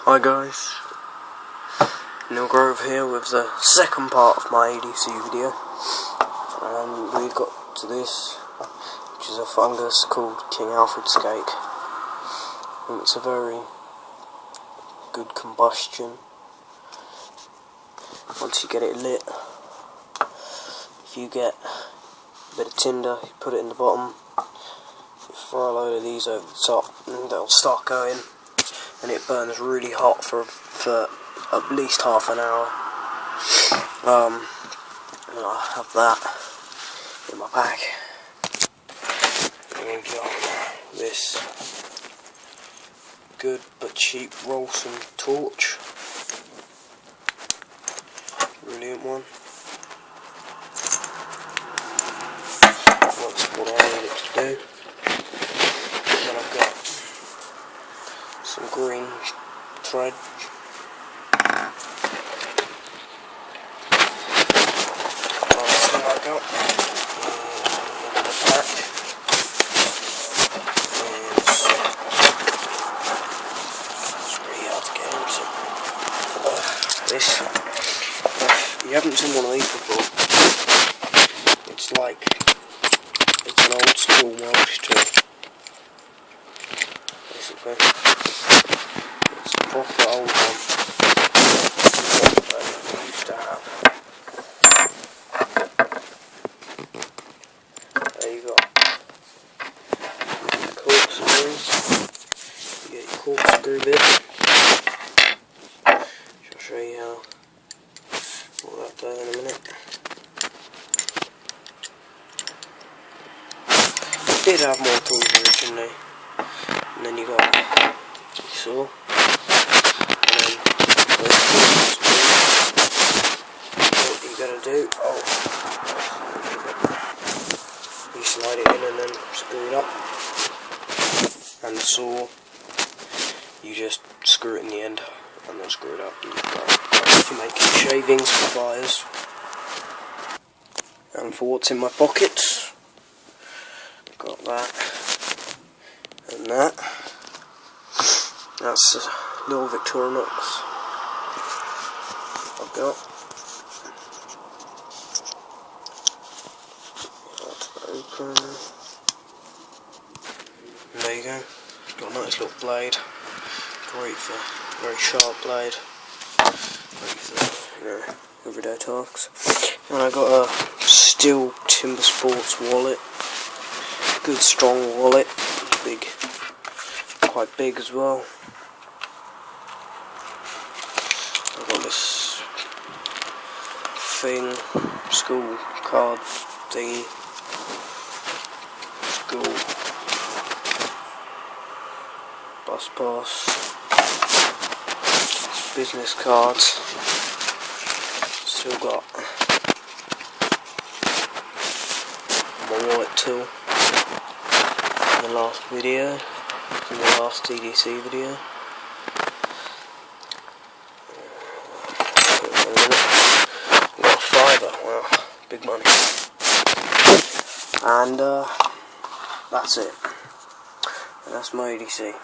Hi guys, Neil Grove here with the second part of my EDC video, and we got to this, which is a fungus called King Alfred's cake, and it's a very good combustion. Once you get it lit, if you get a bit of tinder, you put it in the bottom, you throw a load of these over the top, and they'll start going. And it burns really hot for at least half an hour. And I have that in my pack. And we've got this good but cheap Rolson torch. Brilliant one. That's what I need it to do. And then I've got some green thread. Last thing I got in the pack is, it's really hard to get into, this. If you haven't seen one of these before, it's an old school Welsh tool, basically. It's a proper old one that I used to have. There you go. Corkscrew. You get your corkscrew bit. I'll show you how all that does in a minute. I did have more tools originally, and then you got your saw. What you gotta do, you slide it in and then screw it up, and the saw, you just screw it in the end and then screw it up, and you've got for making shavings for fires. And for what's in my pockets, I've got that and that. That's a little Victorinox I've got. That's open. And there you go. It's got a nice little blade. Great for very sharp blade. Great for, everyday tasks. And I got a Steel Timber Sports wallet. Good strong wallet. Big. Quite big as well. I've got this thing, school card thingy, school bus pass, business cards. Still got my wallet tool in the last video, in the last EDC video. Wow, big money. And that's it. And that's my EDC.